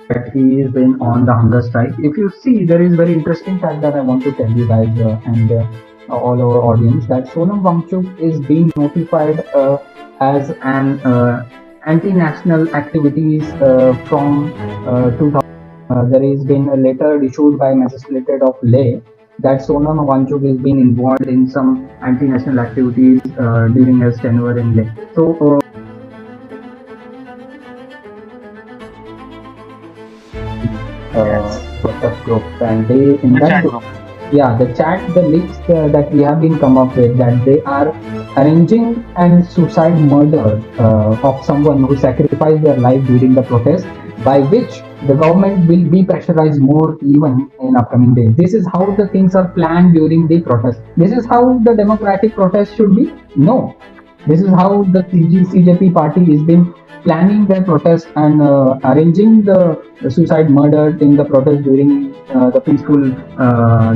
that he is been on the hunger strike. If you see, there is very interesting fact that I want to tell you guys and all our audience that Sonam Wangchuk is being notified as an anti-national activities from 2000. There has been a letter issued by Magistrate of Leh that Sonam Wangchuk is being involved in some anti-national activities during his tenure in Leh. So Yes. WhatsApp group, and they in The that chat group, group. yeah, the chat, the leaks that we have been come up with that they are arranging and suicide murder of someone who sacrificed their life during the protest, by which the government will be pressurized more even in upcoming days. This is how the things are planned during the protest. This is how the democratic protest should be. No, this is how the CJP party has been planning their protest and arranging the suicide murder in the protest during the peaceful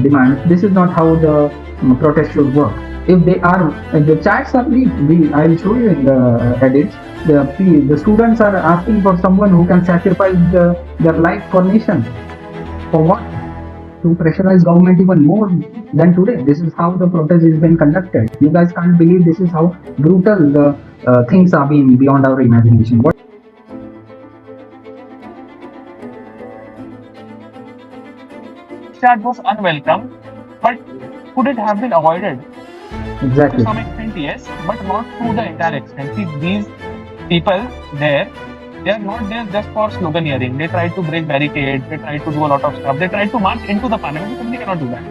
demand. This is not how the protest should work. If they are, if the chats are leaked, I will show you in the edits. The students are asking for someone who can sacrifice their life for nation. For what? To pressurize government even more than today. This is how the protest is being conducted. You guys can't believe this is how brutal the things are being beyond our imagination. What? Chat was unwelcome, but could it have been avoided? To Exactly. some extent, yes, but not to the entire extent. See, these people there, they are not there just for sloganeering. They try to break barricades, they try to do a lot of stuff. They try to march into the parliament, but they cannot do that.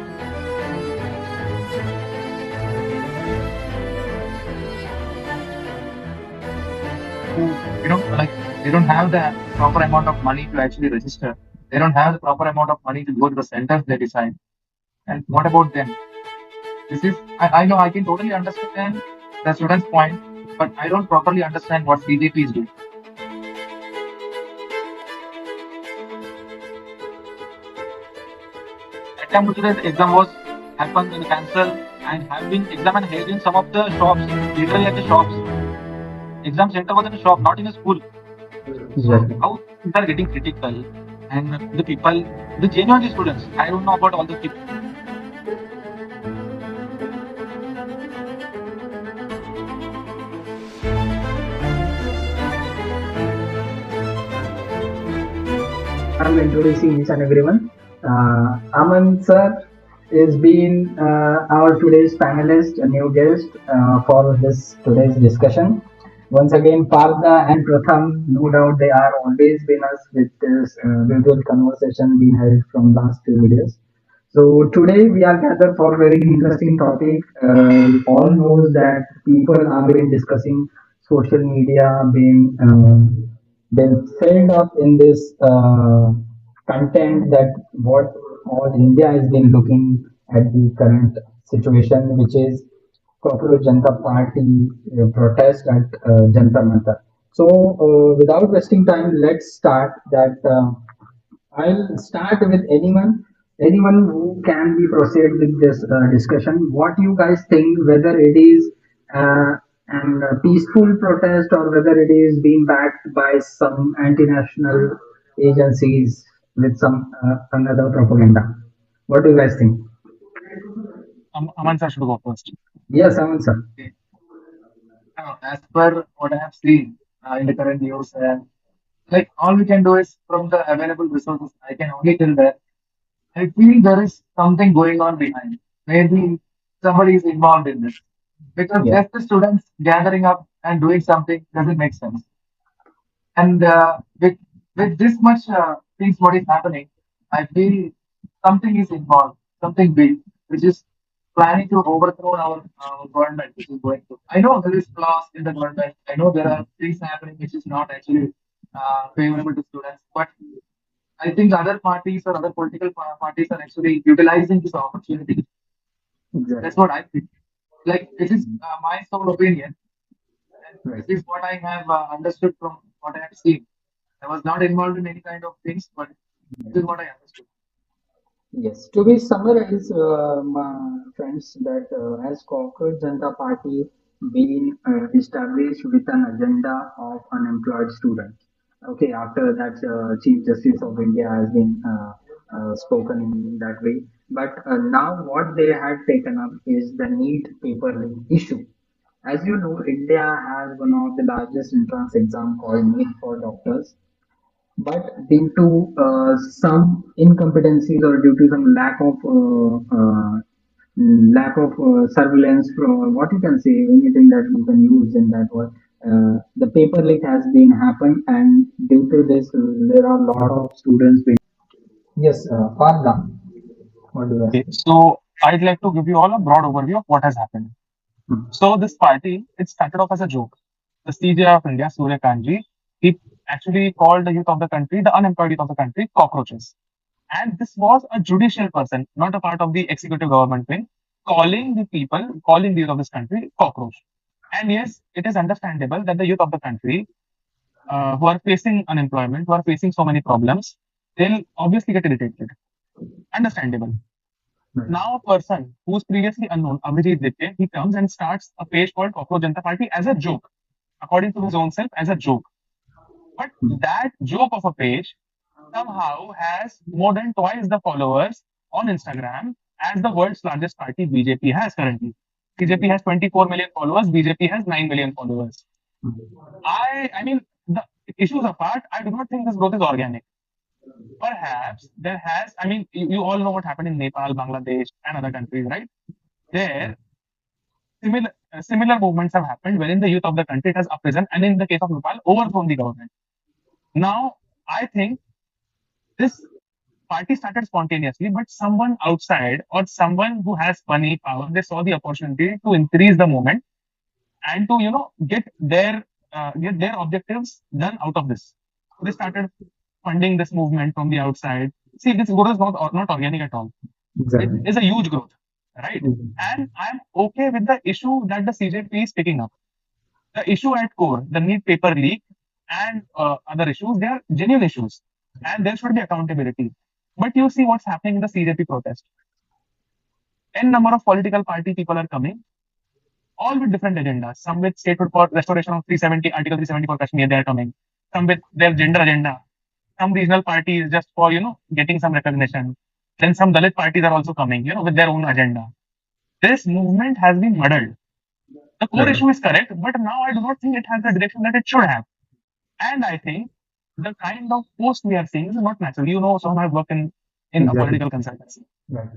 Like they don't have the proper amount of money to actually register. They don't have the proper amount of money to go to the centers they decide. And what about them? This is, I know I can totally understand the student's point, but I don't properly understand what CJP is doing. That time also the exam was happened in cancel and have been exam and held in some of the shops, literally at the shops. Exam center was in a shop, not in a school. So Exactly. how things are getting critical and the people, the genuine students, I don't know about all the people. I'm introducing each and everyone. Aman sir is being our today's panelist, a new guest for this today's discussion. Once again, Partha and Pratham, no doubt they are always been us with this visual conversation being held from last few videos. So today we are gathered for a very interesting topic. All knows that people have been discussing social media being been filled up in this content that what all India has been looking at the current situation, which is Cockroach Jantar Party protest at Jantar Mantar. So, without wasting time, let's start that. I'll start with anyone who can be proceed with this discussion. What you guys think, whether it is an peaceful protest or whether it is being backed by some anti-national agencies with some another propaganda. What do you guys think? Aman sir should go first. Yes, Aman sir. Okay. As per what I have seen in the current news, like all we can do is from the available resources, I can only tell that I feel there is something going on behind. Maybe somebody is involved in this. Because Yeah. just the students gathering up and doing something doesn't make sense. And with this much things what is happening, I feel something is involved, something big, which is planning to overthrow our government, which is going to. I know there is flaws in the government. I know there are things happening which is not actually favorable to students. But I think other parties or other political parties are actually utilizing this opportunity. That's Exactly. what I think. Like this is my sole opinion, and Right. this is what I have understood from what I have seen. I was not involved in any kind of things, but this is what I understood. Yes, to be summarized, my friends, that as Cockroach Janata Party being established with an agenda of unemployed students. Okay, after that, Chief Justice of India has been spoken in that way. But now, what they had taken up is the NEET paper leak issue. As you know, India has one of the largest entrance exam called NEET for doctors, but due to some incompetencies or due to some lack of surveillance from what you can say, anything that you can use in that word, the paper leak has been happened, and due to this there are a lot of students with. Yes, Parda, what do you Okay, say? so I'd like to give you all a broad overview of what has happened. So this party, it started off as a joke. The CJ of India, Surya Kanji, he actually called the youth of the country, the unemployed youth of the country, cockroaches. And this was a judicial person, not a part of the executive government wing, calling the people, calling the youth of this country cockroach. And yes, it is understandable that the youth of the country, who are facing unemployment, who are facing so many problems, they'll obviously get irritated. Understandable. Right. Now, a person who's previously unknown, Abhijit Dipte, he comes and starts a page called Cockroach Jantar Party as a joke, according to his own self, as a joke. But that joke of a page somehow has more than twice the followers on Instagram as the world's largest party, BJP, has currently. CJP has 24 million followers, BJP has 9 million followers. I mean, the issues apart, I do not think this growth is organic. Perhaps there has, I mean, you all know what happened in Nepal, Bangladesh, and other countries, right? There, similar movements have happened wherein the youth of the country has uprisen and in the case of Nepal, overthrown the government. Now, I think this party started spontaneously, but someone outside or someone who has money, power, they saw the opportunity to increase the movement and to get their objectives done out of this. So they started funding this movement from the outside. See, this growth is not organic at all. It Exactly. is a huge growth, right? And I'm okay with the issue that the CJP is picking up. The issue at core, the need paper leak and other issues, they are genuine issues, and there should be accountability. But you see what's happening in the CJP protest. N number of political party people are coming, all with different agendas. Some with statehood for restoration of 370, Article 370 for Kashmir, they are coming. Some with their gender agenda. Some regional parties just for getting some recognition. Then some Dalit parties are also coming, with their own agenda. This movement has been muddled. The core Right. issue is correct, but now I do not think it has the direction that it should have. And I think the kind of post we are seeing is not natural. Some have worked in a Exactly. political consultancy. Right.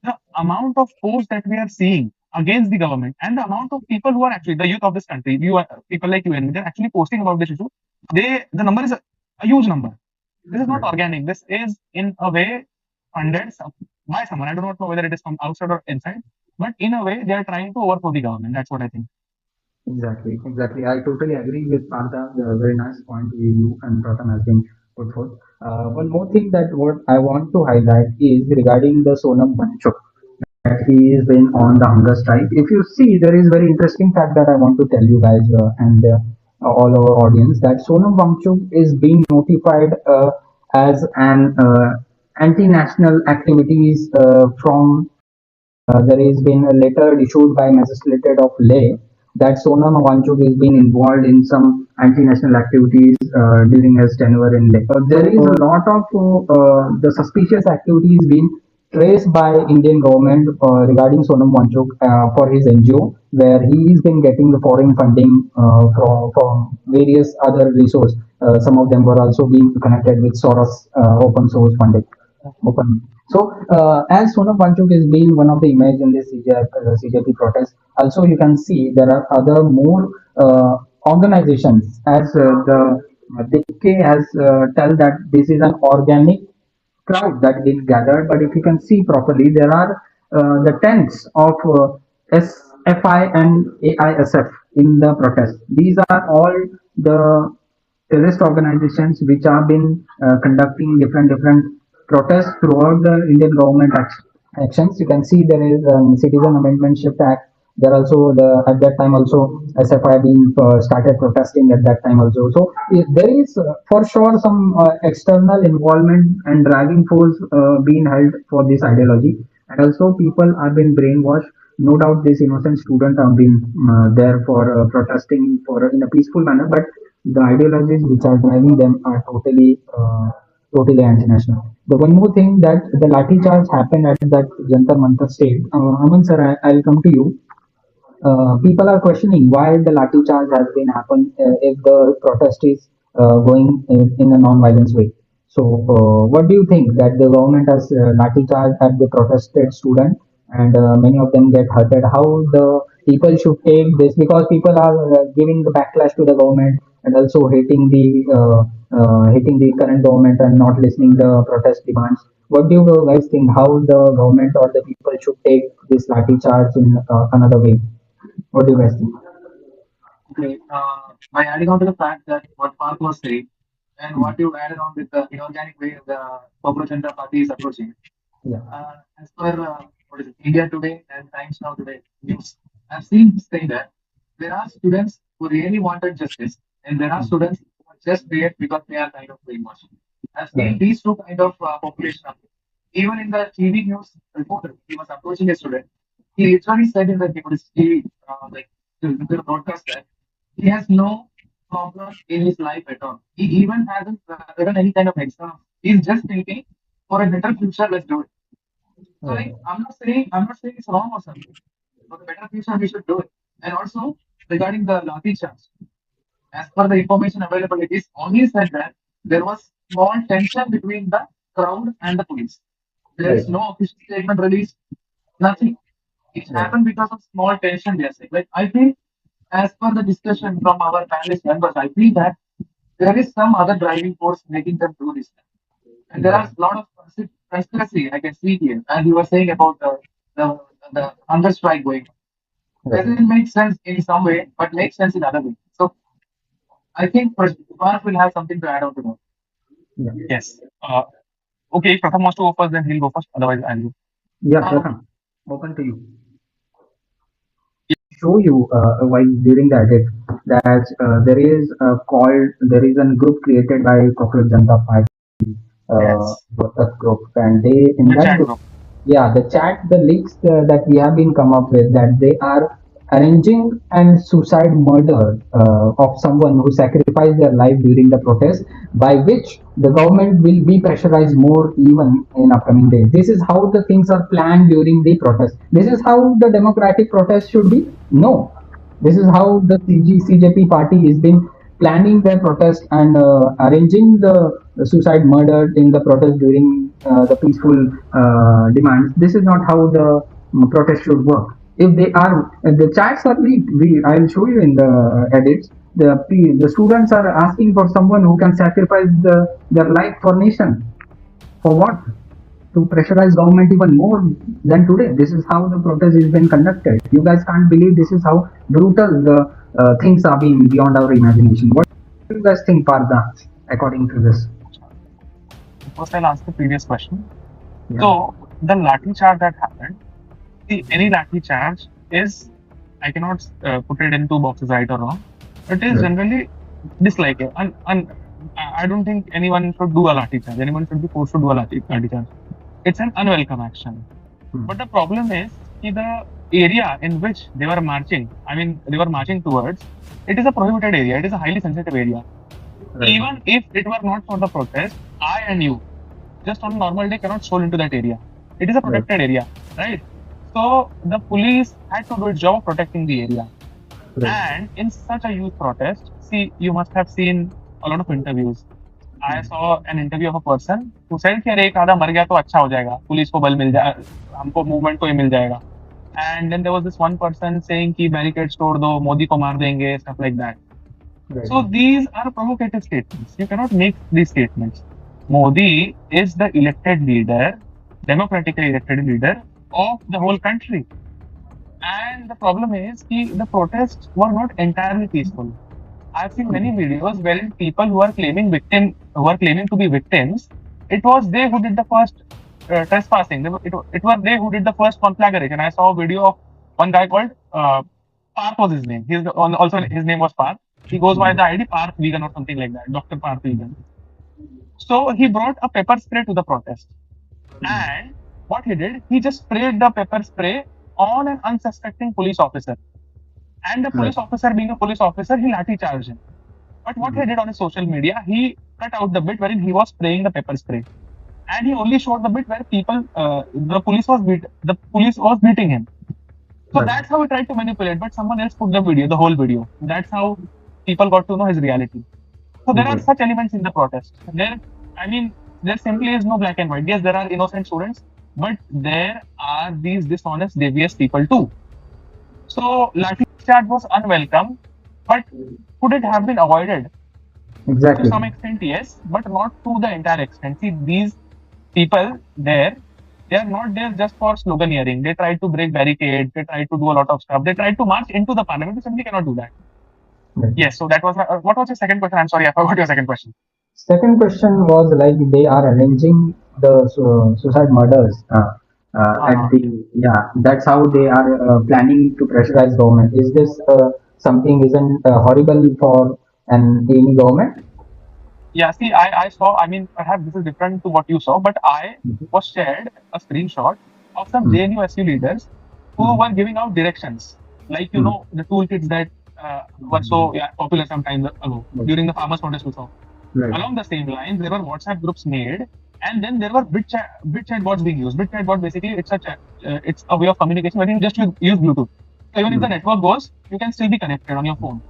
The amount of force that we are seeing against the government and the amount of people who are actually the youth of this country, people like you and me, they're actually posting about this issue. The number is a huge number. This is not Right. organic. This is in a way funded by someone. I do not know whether it is from outside or inside, but in a way they are trying to overthrow the government. That's what I think. Exactly, exactly. I totally agree with Partha. The very nice point you and Pratham has been put forth. One more thing that what I want to highlight is regarding the Sonam Banchok, that he is been on the hunger strike. If you see, there is very interesting fact that I want to tell you guys and all our audience that Sonam Wangchuk is being notified as an anti-national activities from there has been a letter issued by Magistrate of Leh that Sonam Wangchuk is being involved in some anti-national activities during his tenure in Leh. There is a lot of the suspicious activities being traced by Indian government regarding Sonam Wangchuk for his NGO, where he has been getting the foreign funding from various other resources. Some of them were also being connected with Soros open source funding. Open. So, as Sonam Wangchuk is being one of the image in this CJP protest, also you can see there are other more organizations as the DK has tell that this is an organic crowd that been gathered. But if you can see properly, there are the tents of SFI and AISF in the protest. These are all the terrorist organizations which have been conducting different protests throughout the Indian government actions. You can see there is Citizen Amendmentship Act. There also the at that time also SFI being started protesting at that time also. So there is for sure some external involvement and driving force being held for this ideology, and also people are being brainwashed. No doubt, this innocent student have been there for protesting for in a peaceful manner, but the ideologies which are driving them are totally anti-national. The one more thing that the lathi charge happened at that Jantar Mantar state. Aman sir, I'll come to you. People are questioning why the lathi charge has been happened if the protest is going in a non-violence way. So, what do you think that the government has lathi charge at the protested student and many of them get hurted? How the people should take this because people are giving the backlash to the government and also hating the current government and not listening the protest demands. What do you guys think? How the government or the people should take this lathi charge in another way? What do you guys think? Okay, by adding on to the fact that what Park was saying and Hmm. what you added on with the inorganic way the Popular Janata Party is approaching, Yeah. as per what is it, India Today and Times Now Today news, I've seen this thing that there are students who really wanted justice, and there are Hmm. students who are just react because they are kind of brainwashed. I've seen Right. these two kind of population. Even in the TV news reporter, he was approaching a student. He literally said in the TV, like the broadcast that he has no problem in his life at all. He even hasn't written any kind of exam. He's just thinking for a better future, let's do it. So Right. like I'm not saying it's wrong or something. For the better future, we should do it. And also regarding the lathi charge, as per the information available, it is only said that there was small tension between the crowd and the police. There Right. is no official statement released, nothing. It Right. happened because of small tension, they are saying. Like I feel, as per the discussion from our panelist members, I feel that there is some other driving force making them do this. And there are Right. a lot of conspiracy I can see here, as you were saying about the, the hunger strike going on. Right. Doesn't make sense in some way, but makes sense in other way. So I think Parth will have something to add on to that. Yeah. Yes. Okay, if Pratham wants to go first, then he'll go first. Otherwise, I'll go. Yeah, Okay. Pratham, open to you. Show you while during the edit that there is a group created by Cockroach Janta Party Yes. WhatsApp group, and they in The that chat group, group. yeah, the chat, the leaks that we have been come up with that they are arranging and suicide murder of someone who sacrificed their life during the protest, by which the government will be pressurized more even in upcoming days. This is how the things are planned during the protest. This is how the democratic protest should be. No, this is how the CJP party has been planning their protest and arranging the suicide murder in the protest during the peaceful demands. This is not how the protest should work. If they are, the chats are leaked. I will show you in the edits. The students are asking for someone who can sacrifice their life for nation. For what? To pressurize government even more than today. This is how the protest is being conducted. You guys can't believe this is how brutal the things are being beyond our imagination. What do you guys think, Partha, according to this? First, I'll answer the previous question. Yeah. So, the lathi charge that happened, see, any lathi charge is, I cannot put it in two boxes, right or wrong. It is Right. generally dislike it. And I don't think anyone should do a lathi charge. Anyone should be forced to do a lathi charge. It's an unwelcome action. Hmm. But the problem is the area in which they were marching, I mean, they were marching towards, it is a prohibited area. It is a highly sensitive area. Right. Even if it were not for the protest, I and you, just on a normal day, cannot stroll into that area. It is a Right. protected area, right? So the police had to do its job of protecting the area. Right. And in such a youth protest, see, you must have seen a lot of interviews. I saw an interview of a person who said कि अरे एक आधा मर गया तो अच्छा हो जाएगा, पुलिस को बल मिल जाए, हमको मूवमेंट को ही मिल जाएगा. And then there was this one person saying कि barricades तोड़ दो, मोदी को मार देंगे, stuff like that. Right. So these are provocative statements. You cannot make these statements. Modi is the elected leader, democratically elected leader of the whole country. And the problem is the protests were not entirely peaceful. I've seen many videos wherein people who are claiming to be victims, it was they who did the first trespassing. It was they who did the first conflagration. I saw a video of one guy called Parth was his name. Also his name was Parth. He goes by the ID Parth Vegan or something like that, Dr. Parth Vegan. So he brought a pepper spray to the protest. And what he did, he just sprayed the pepper spray on an unsuspecting police officer. And the police officer, being a police officer, he lathi charged him. But what he did on his social media, he cut out the bit wherein he was spraying the pepper spray, and he only showed the bit where the police was beating him. So Right. that's how he tried to manipulate. But someone else put the video, the whole video. That's how people got to know his reality. So there are Okay. such elements in the protest. I mean, there simply is no black and white. Yes, there are innocent students, but there are these dishonest, devious people too. So lathi charge was unwelcome, but could it have been avoided? To Exactly. some extent, yes, but not to the entire extent. See, these people there, they are not there just for sloganeering. They try to break barricades. They try to do a lot of stuff. They try to march into the parliament. We simply cannot do that. Right. Yes. So that was what was your second question? I'm sorry, I forgot your second question. Second question was like they are arranging the suicide murders at Uh, the yeah. That's how they are planning to pressurize government. Is this something isn't horrible for any government? yeah. See, I saw. I mean, perhaps this is different to what you saw, but I was shared a screenshot of some Mm, JNU SU leaders who mm, were giving out directions, like mm, the toolkits that were so popular some time ago mm. during the farmers' protest we saw. Right. Along the same lines, there were WhatsApp groups made, and then there were bit chat bots being used. Bit chat bot basically it's a way of communication where you just use Bluetooth. So even if the Mm, network goes, you can still be connected on your phone.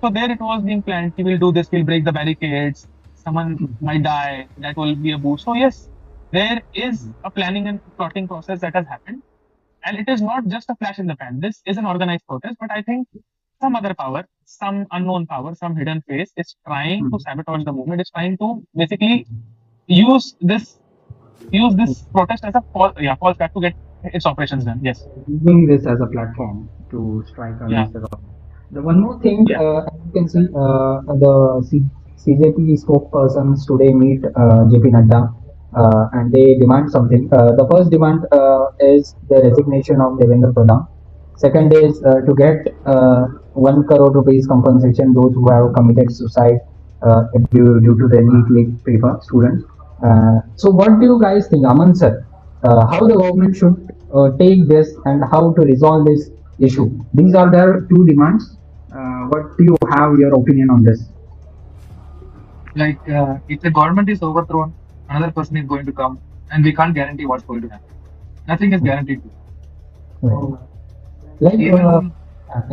So there it was being planned. We will do this. We'll break the barricades. Someone might die. That will be a boost. So yes, there is a planning and plotting process that has happened, and it is not just a flash in the pan. This is an organized protest, but I think some other power, some unknown power, some hidden face is trying to mm, sabotage the movement, is trying to basically use this use mm. this protest as a false flag to get its operations done. Yes. Using this as a platform to strike Yeah. against the government. The one more thing, Yeah. as you can see, CJP spokespersons today meet JP Nadda and they demand something. The first demand is the resignation of Devendra Pradhan. Second is to get 1 crore rupees compensation those who have committed suicide due to the NEET paper students. So, what do you guys think, Aman sir? How the government should take this and how to resolve this issue? These are their two demands. What do you have your opinion on this? Like, if the government is overthrown, another person is going to come, and we can't guarantee what's going to happen. Nothing is guaranteed. Right. So, Like even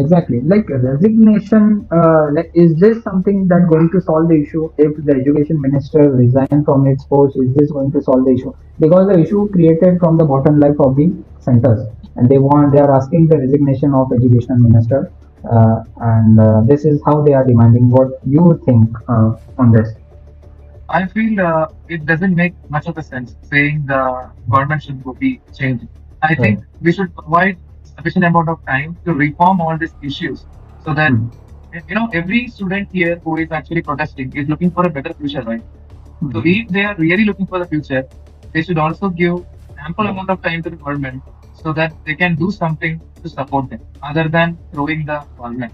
exactly, like resignation. Like, is this something that going to solve the issue? If the education minister resign from its post, is this going to solve the issue? Because the issue created from the bottom life of the centers, and they are asking the resignation of education minister, and this is how they are demanding. What you think on this? I feel it doesn't make much of a sense saying the government should be changed. I Right. think we should provide sufficient amount of time to reform all these issues so that Hmm. every student here who is actually protesting is looking for a better future, right? So Hmm. if they are really looking for the future, they should also give ample amount of time to the government so that they can do something to support them other than throwing the government.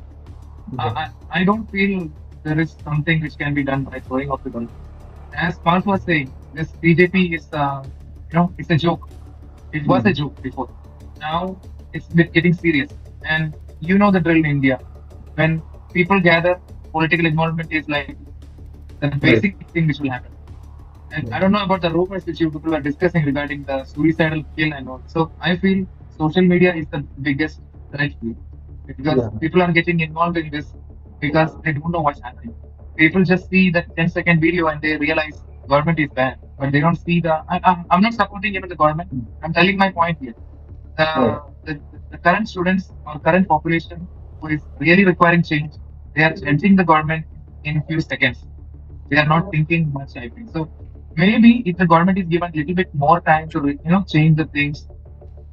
Okay. I don't feel there is something which can be done by throwing off the government. As Parth was saying, this BJP is, it's a joke. It was a Hmm. joke before. Now it's getting serious. And you know the drill in India. When people gather, political involvement is like the Right. basic thing which will happen. And I Right. don't know about the rumors which you people are discussing regarding the suicidal kill and all. So I feel social media is the biggest threat here because Yeah. people are getting involved in this because they don't know what's happening. People just see that 10-second video and they realize government is bad, but they don't see the. I'm not supporting even the government. I'm telling my point here. Right. The current students or current population who is really requiring change, they are judging the government in few seconds. They are not thinking much, I think. So maybe if the government is given a little bit more time to change the things,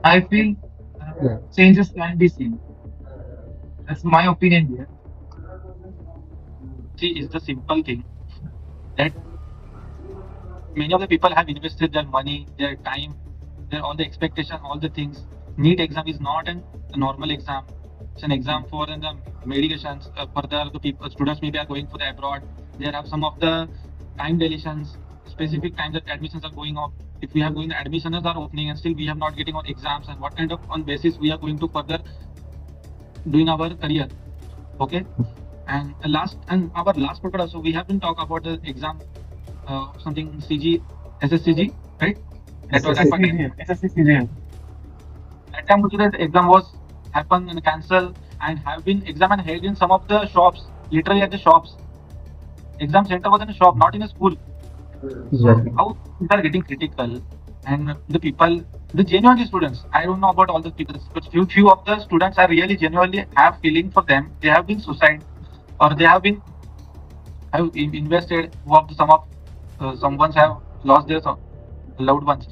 I feel Yeah. changes can be seen. That's my opinion here. See, it's the simple thing that many of the people have invested their money, their time, their all the expectation, all the things. NEET exam is not a normal exam. It's an exam for the medications. Further, the people, students maybe are going for the abroad. There are some of the time deletions, specific times that admissions are going off. If we are going, the admissions are opening, and still we have not getting on exams, and what kind of on basis we are going to further doing our career. Okay, And our last podcast also we have been talk about the exam, something CG, SSCG, right? That was that SSC. time. SSCGL, SSCGL. That time also that exam was happen and cancel and have been exam and held in some of the shops, literally at the shops. Exam center was in a shop, not in a school. So Exactly. how things are getting critical, and the people, the genuine students. I don't know about all the people, but few of the students are really genuinely have feeling for them. They have been suicide, or they have been have invested. Who of the some of someone's have lost their loved ones.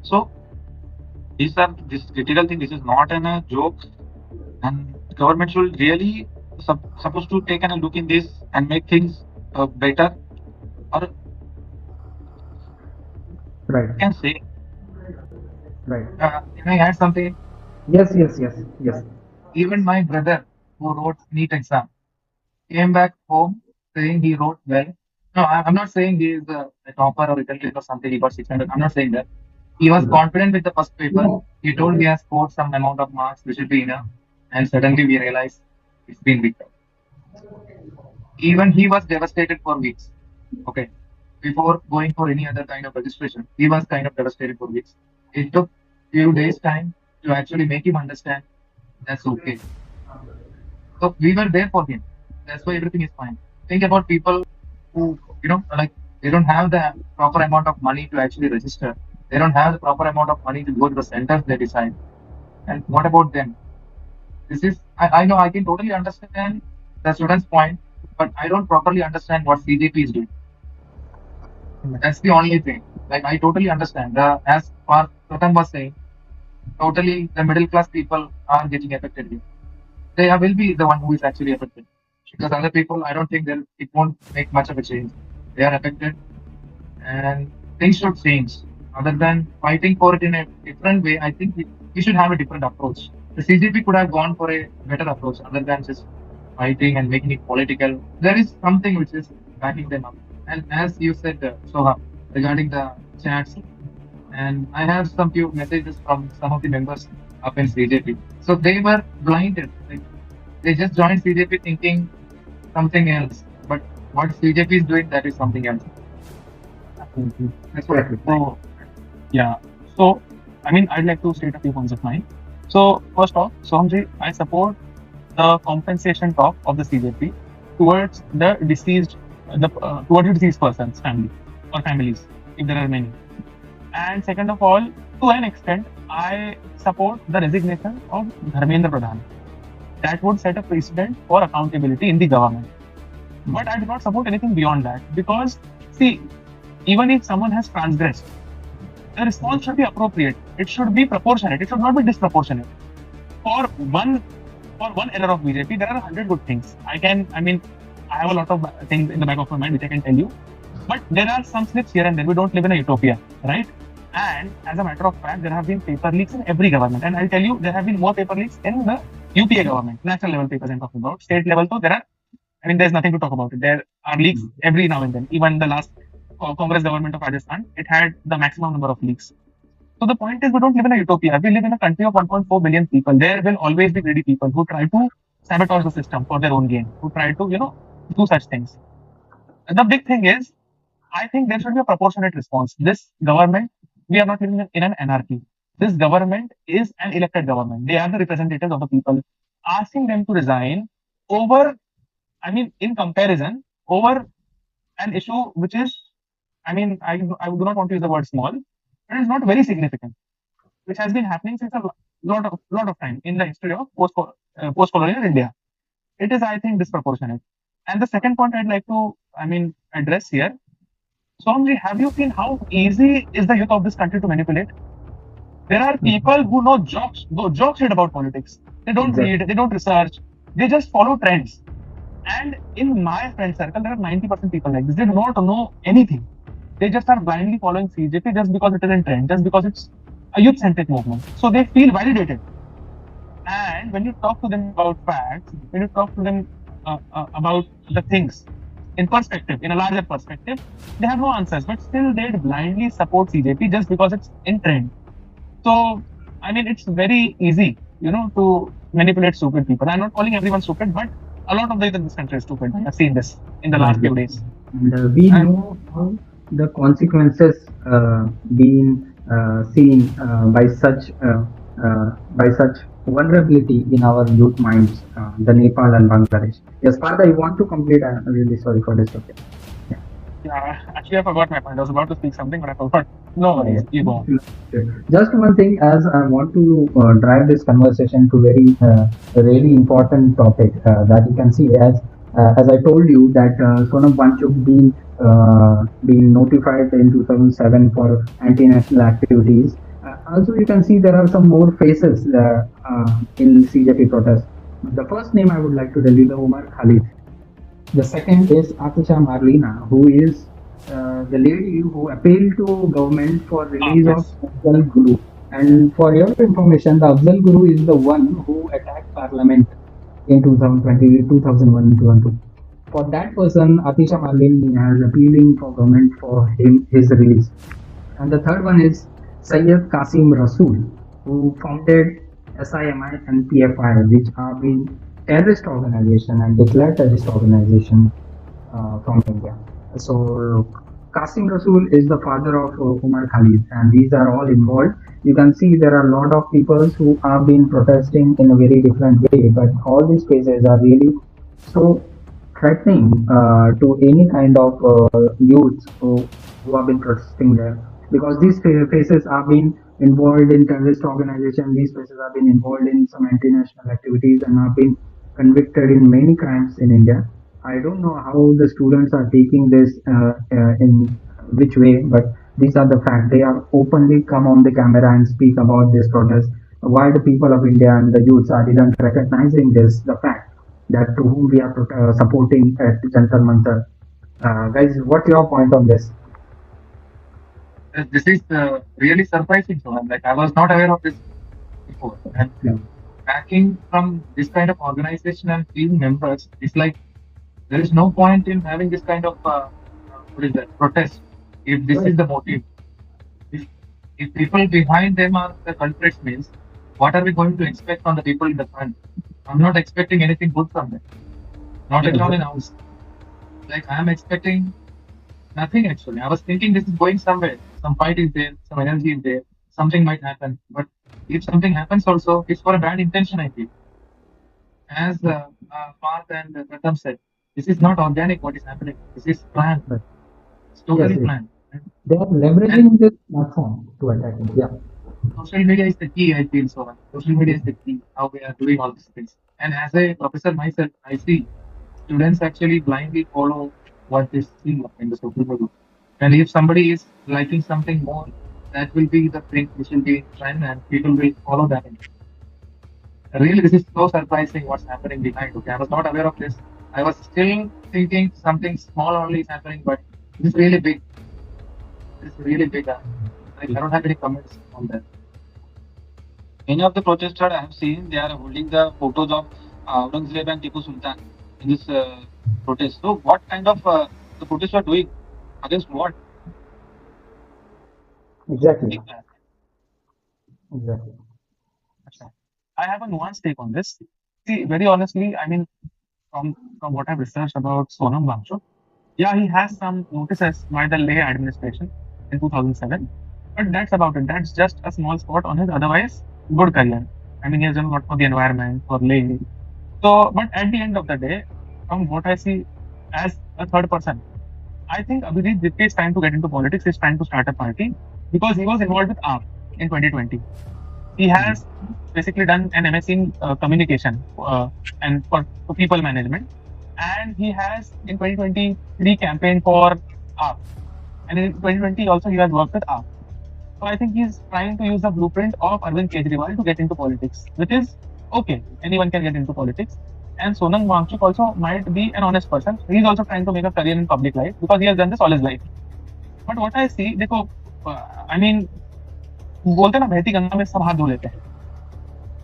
So these are this critical thing. This is not a joke, and government should really supposed to take a look in this and make things better. Or Right. can say Right. Can I add something? Yes. Yes. Yes. Yes. Even my brother, who wrote NEET exam, came back home saying he wrote well. No, I'm not saying he is a topper or Italy or something. He got 600. I'm not saying that. He was confident with the first paper. He told he has scored some amount of marks, which will be enough. And suddenly we realized it's been beat. Even he was devastated for weeks. Okay. Before going for any other kind of registration, he was kind of devastated for weeks. It took few days time to actually make him understand that's okay. So we were there for him. That's why everything is fine. Think about people who, like they don't have the proper amount of money to actually register. They don't have the proper amount of money to go to the centers they decide. And what about them? I know I can totally understand the student's point, but I don't properly understand what CJP is doing. That's the only thing. Like I totally understand. As Pratham was saying, totally the middle class people are getting affected here. They will be the one who is actually affected. Because other people, I don't think it won't make much of a change. They are affected, and things should change. Other than fighting for it in a different way, I think we should have a different approach. The CGP could have gone for a better approach other than just fighting and making it political. There is something which is backing them up. And as you said, Soha, regarding the chats, and I have some few messages from some of the members up in CJP. So they were blinded. Like, they just joined CJP thinking something else. But what CJP is doing, that is something else. Absolutely. That's what I feel. So, yeah. So, I mean, I'd like to state a few points of mine. So, first off, Sohamji, I support the compensation talk of the CJP towards the deceased, towards the deceased person's family or families, if there are many. And second of all, to an extent, I support the resignation of Dharmendra Pradhan. That would set a precedent for accountability in the government. But I do not support anything beyond that because, see, even if someone has transgressed, the response should be appropriate. It should be proportionate. It should not be disproportionate. For one, for one error of BJP, there are 100 good things. I have a lot of things in the back of my mind which I can tell you. But there are some slips here and there. We don't live in a utopia, right? And as a matter of fact, there have been paper leaks in every government. And I'll tell you, there have been more paper leaks in the UPA government, national level papers I'm talking about. State level, so there's nothing to talk about it. There are leaks every now and then. Even the last Congress government of Rajasthan, it had the maximum number of leaks. So the point is, we don't live in a utopia. We live in a country of 1.4 billion people. There will always be greedy people who try to sabotage the system for their own gain, who try to, do such things. The big thing is, I think there should be a proportionate response. This government, we are not living in an anarchy. This government is an elected government. They are the representatives of the people. Asking them to resign over, in comparison, over an issue which is, I do not want to use the word small, but it is not very significant, which has been happening since a lot of time in the history of post-colonial India. It is, I think, disproportionate. And the second point I'd like to, address here. Somji, have you seen how easy is the youth of this country to manipulate? There are people who know jokes shit about politics. They don't read, they don't research, they just follow trends. And in my friend circle, there are 90% people like this. They do not know anything. They just are blindly following CJP just because it is in trend, just because it's a youth-centric movement. So they feel validated. And when you talk to them about facts, when you talk to them about the things in perspective, in a larger perspective, they have no answers, but still they blindly support CJP just because it's in trend. So, it's very easy, to manipulate stupid people. I'm not calling everyone stupid, but A lot of the youth in this country is stupid. I have seen this in the last few days. And we And know how the consequences being seen by such vulnerability in our youth minds, the Nepal and Bangladesh. Yes, Partha, you want to complete? I'm really sorry for this. Okay. Yeah. yeah, actually, I forgot my point. I was about to speak something, but I forgot. No worries. You go on. Just one thing, as I want to drive this conversation to a really important topic that you can see as I told you that Sonam Wanchuk been notified in 2007 for anti-national activities. Also, you can see there are some more faces in CJP protest. The first name I would like to tell you, the Umar Khalid. The second is Atisha Marlina, who is the lady who appealed to government for release of Yes. Afzal Guru. And for your information, the Afzal Guru is the one who attacked Parliament in 2020, 2001, 2002. For that person, Atisha Marlini has appealing for government for his release. And the third one is Sayyid Qasim Rasool, who founded SIMI and PFI, which are being terrorist organization and declared terrorist organization from India. So Qasim Rasool is the father of Umar Khalid, and these are all involved. You can see there are a lot of people who have been protesting in a very different way, but all these cases are really so threatening to any kind of youth who have been protesting there, because these faces have been involved in terrorist organization, these faces have been involved in some anti-national activities and have been convicted in many crimes in India. I don't know how the students are taking this in which way, but these are the facts. They are openly come on the camera and speak about this protest. Why the people of India and the youths are didn't recognizing this, the fact that to whom we are supporting at Jantar Mantar. Guys, what's your point on this? This is really surprising to me. Like I was not aware of this before. And Yeah. backing from this kind of organization and team members, it's like there is no point in having this kind of what is that protest if this Right. is the motive. If, if people behind them are the culprits means, what are we going to expect from the people in the front? I'm not expecting anything good from them. Not at all in house. Like I am expecting nothing actually. I was thinking this is going somewhere. Some fight is there, some energy is there, something might happen. But if something happens also, it's for a bad intention, I feel. As Parth and Pratham said, this is not organic what is happening. This is planned. Right. It's Yes, totally yes. planned. They are And leveraging this platform to attack it. Yeah. social media is the key, I feel so. Social media is the key, how we are doing all these things. And as a professor myself, I see students actually blindly follow what they see in the social media. And if somebody is liking something more, that will be the thing which will be trend and people will follow that. Really, this is so surprising what's happening behind. Okay, I was not aware of this. I was still thinking something small only is happening, but this is really big. This is really big. I don't have any comments on that. Many of the protesters I have seen, they are holding the photos of Aurangzeb and Tipu Sultan in this protest. So, what kind of the protest are doing against what? Exactly. Take that. Exactly. Acha. I have a nuanced take on this. See, very honestly, I mean, from what I've researched about Sonam Wangchuk, yeah, he has some notices by the Leh administration in 2007, but that's about it. That's just a small spot on his otherwise good career. I mean, he has done a lot for the environment, for Leh. So, but at the end of the day, from what I see as a third person, I think Abhijit Dipke is trying to get into politics. He's trying to start a party because he was involved with AAP in 2020. He has basically done an MSc in communication and for people management, and he has in 2023 campaigned for AAP, and in 2020 also he has worked with AAP. So I think he's trying to use the blueprint of Arvind Kejriwal to get into politics, which is okay. Anyone can get into politics. And Sonam Wangchuk also might be an honest person. He's also trying to make a career in public life because he has done this all his life. But what I see, देखो, I mean, बोलते हैं ना बहती गंगा में सब हाथ धो लेते हैं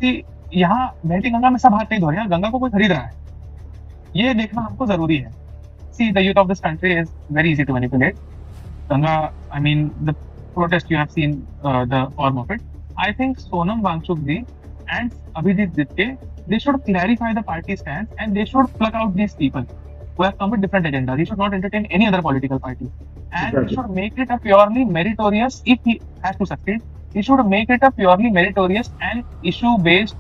कि यहाँ बहती गंगा में सब हाथ नहीं धो रहे हैं, गंगा को कोई खरीद रहा है, ये देखना हमको जरूरी है. See, the youth of this country is very easy to manipulate. Ganga, I mean, the protest you have seen, the form of it. I think Sonam Wangchuk ji and Abhijit Dipke they should clarify the party stance and they should pluck out these people who have come with different agendas. He should not entertain any other political party. And he Exactly. should make it a purely meritorious, if he has to succeed, he should make it a purely meritorious and issue-based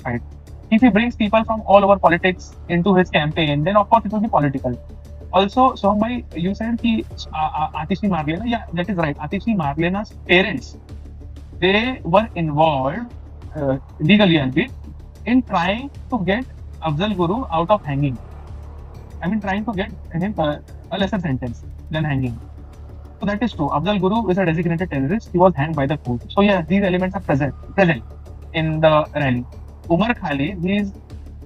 fight. If he brings people from all over politics into his campaign, then of course it will be political. Also, Soham, you said कि Atishi Marlena, yeah, that is right. Atishi Marlena's parents, they were involved, legally albeit, in trying to get Afzal Guru out of hanging. I mean, trying to get him a lesser sentence than hanging. So that is true. Afzal Guru is a designated terrorist. He was hanged by the court. So yeah, these elements are present in the rally. Umar Khalid, he is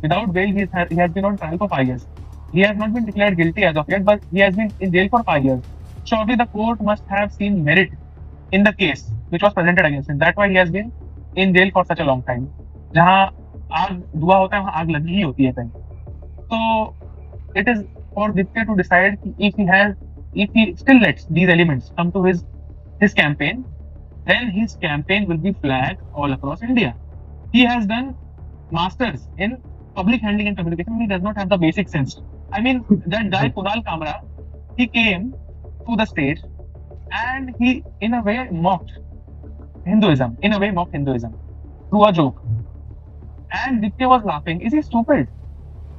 without bail. He has been on trial for 5 years. He has not been declared guilty as of yet, but he has been in jail for 5 years. Surely the court must have seen merit in the case which was presented against him. That's why he has been in jail for such a long time. जहाँ आग धुआं होता है वहाँ आग लगी ही होती है कहीं. So it is for Ditya to decide if he still lets these elements come to his campaign, then his campaign will be flagged all across India. He has done masters in public handling and communication. He does not have the basic sense. I mean, that guy Kunal Kamra, he came to the stage and he, in a way, mocked Hinduism. Through a joke. And Ditya was laughing. Is he stupid?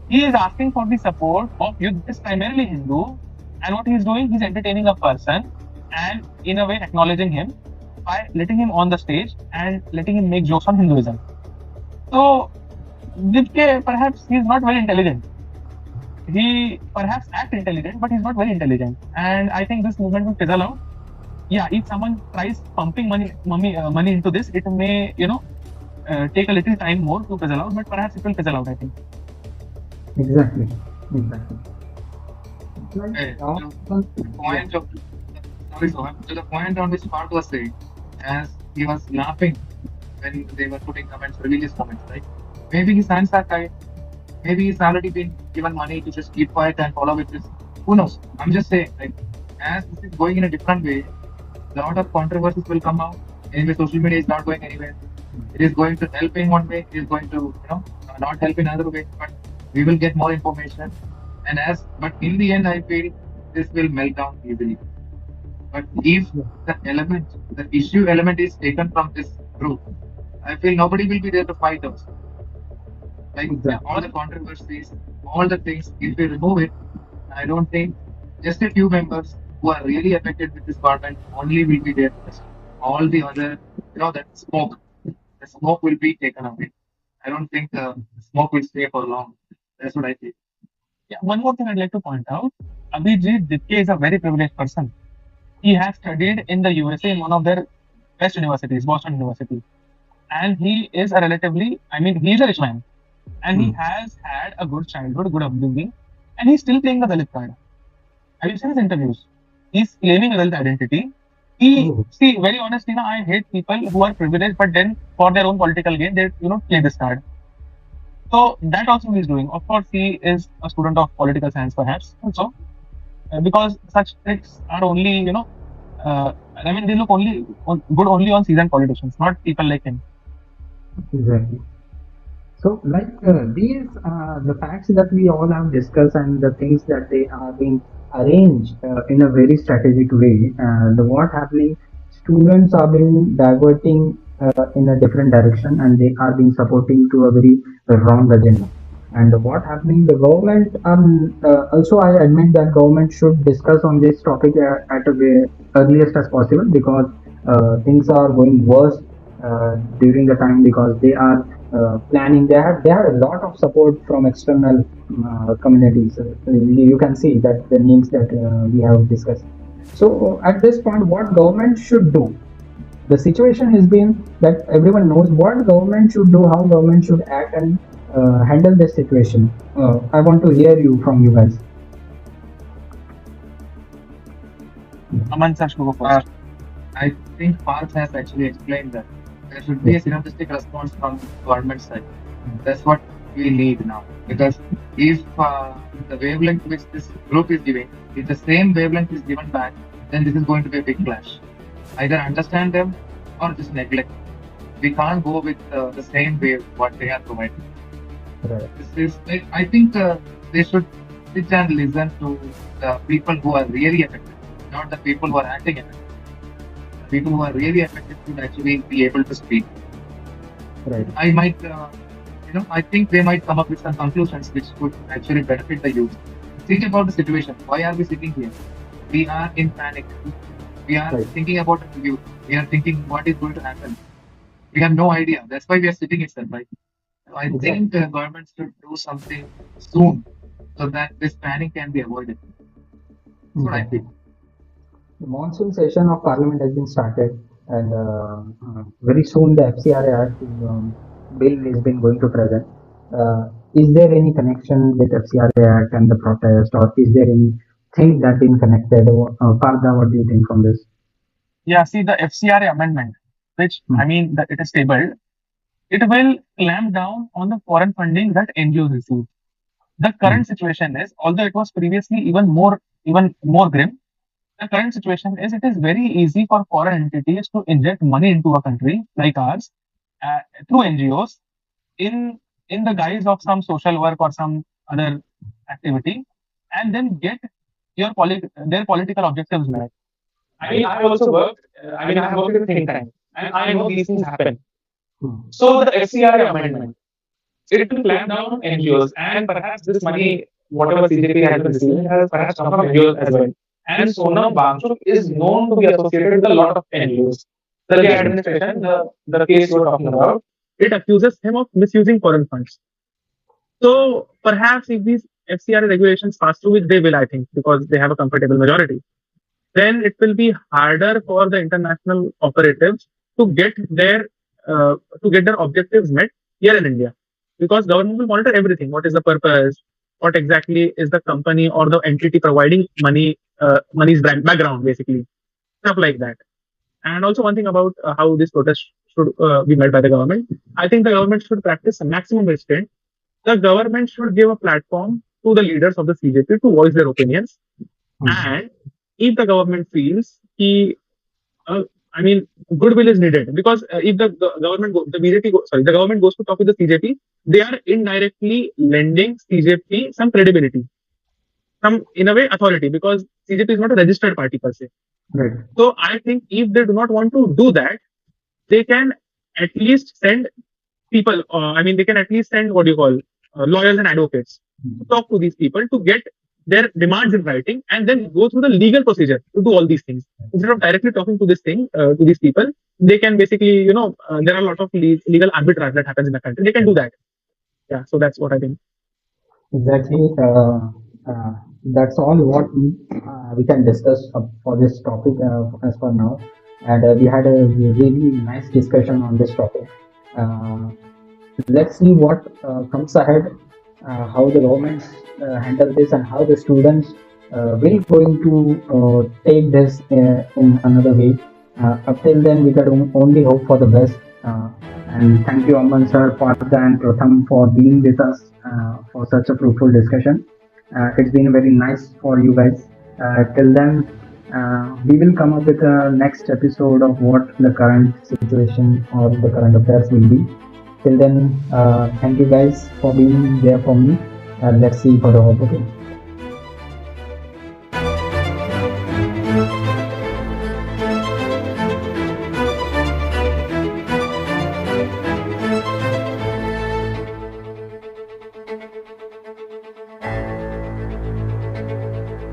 He is asking for the support of youth, is primarily Hindu, and what he is doing, he's entertaining a person and in a way acknowledging him by letting him on the stage and letting him make jokes on Hinduism. So, Ditya, perhaps he is not very intelligent. He perhaps acts intelligent, but he's not very intelligent. And I think this movement will fizzle out. Yeah, if someone tries pumping money into this, it may, take a little time more to fizzle out, but perhaps it will fizzle out, I think. Exactly. Hey, the point of sorry, Sohan, to the point on which Parth was saying, as he was laughing when they were putting comments, religious comments, right? Maybe his hands are tied. Maybe he's already been given money to just keep quiet and follow with this. Who knows? I'm just saying, like, as this is going in a different way, a lot of controversies will come out. Anyway, social media is not going anywhere. It is going to help in one way. It is going to, not help in another way. But we will get more information. But in the end, I feel this will melt down easily. But if the issue element is taken from this group, I feel nobody will be there to fight us. Like all the controversies, all the things, if we remove it, I don't think just a few members who are really affected with this government only will be there. All the other, the smoke will be taken away. I don't think the smoke will stay for long. That's what I think. Yeah, one more thing I'd like to point out. Abhijit Ditke is a very privileged person. He has studied in the USA in one of their best universities, Boston University. And he is he is a rich man. And he has had a good childhood, good upbringing. And he's still playing the Dalit card. Have you seen his interviews? He's claiming a Dalit identity. See, very honestly, I hate people who are privileged, but then for their own political gain, they, play this card. So that also he's doing. Of course, he is a student of political science, perhaps also, because such tricks are only, they look good only on seasoned politicians, not people like him. Exactly. So, these the facts that we all have discussed and the things that they are being arranged in a very strategic way. What happening? Students are being diverting in a different direction, and they are being supporting to a very wrong agenda. And what happening? The government also, I admit that government should discuss on this topic at the earliest as possible, because things are going worse during the time, because they are planning. They had a lot of support from external communities. You can see that the names that we have discussed. So at this point, what government should do? The situation has been that everyone knows what government should do, how government should act and handle this situation. I want to hear you from you guys. Aman sir, go first. I think Parth has actually explained that there should be a synergistic response from government side. That's what we need now. Because if the wavelength which this group is giving, if the same wavelength is given back, then this is going to be a big clash. Either understand them or just neglect. we can't go with the same way what they are providing. Right. This is, I think they should sit and listen to the people who are really affected, not the people who are acting affected. The people who are really affected should actually be able to speak. Right. I might, I think they might come up with some conclusions which could actually benefit the youth. Think about the situation. Why are we sitting here? We are in panic. We are Right. thinking about the youth. We are thinking what is going to happen. We have no idea. That's why we are sitting itself, right? So I Exactly. think the government should do something soon so that this panic can be avoided. That's what I Exactly. feel. The monsoon session of Parliament has been started, and very soon the FCRA Act bill is been going to present. Is there any connection with FCRA Act and the protest, or is there anything that been connected? Partha, what do you think on this? Yeah, see the FCRA amendment, which Hmm. I mean that it is tabled, it will clamp down on the foreign funding that NGOs receive. The Hmm. current situation is, although it was previously even more grim, the current situation is it is very easy for foreign entities to inject money into a country like ours uh, through NGOs in the guise of some social work or some other activity, and then get their political objectives met. I mean, I have also worked. I have worked in a think tank, and I know these things happen. Hmm. So the FCRA amendment, it will clamp down on NGOs, and perhaps this money, whatever CJP has been receiving, has perhaps come from NGOs as well. And Sonam Wangchuk is known to be associated with a lot of NGOs. The administration, the case you are talking about, it accuses him of misusing foreign funds. So perhaps if these FCRA regulations pass through, which they will, I think, because they have a comfortable majority, then it will be harder for the international operatives to get their uh, objectives met here in India, because government will monitor everything. What is the purpose? What exactly is the company or the entity providing money? Money's background, basically, stuff like that. And also one thing about how this protest should be met by the government. I think the government should practice a maximum restraint. The government should give a platform to the leaders of the CJP to voice their opinions, Hmm. and if the government feels uh, I mean, goodwill is needed, because if the the government goes to talk with the CJP, they are indirectly lending CJP some credibility, some in a way authority, because CJP is not a registered party per se. Right. So I think if they do not want to do that, they can at least send people. They can at least send what do you call lawyers and advocates to talk to these people to get their demands in writing, and then go through the legal procedure to do all these things instead of directly talking to this thing to these people. They can basically, there are a lot of legal arbitrage that happens in the country. They can do that. Yeah, so that's what I think. Exactly. Uh, that's all what we can discuss for this topic as for now. And we had a really nice discussion on this topic. Uh, let's see what comes ahead, how the governments handle this, and how the students will going to take this in another way. Up till then, we can only hope for the best. And thank you, Aman sir, Partha and Pratham, for being with us for such a fruitful discussion. It's been very nice for you guys. Till then, we will come up with a next episode of what the current situation or the current affairs will be. Till then, thank you guys for being there for me. Let's see for the whole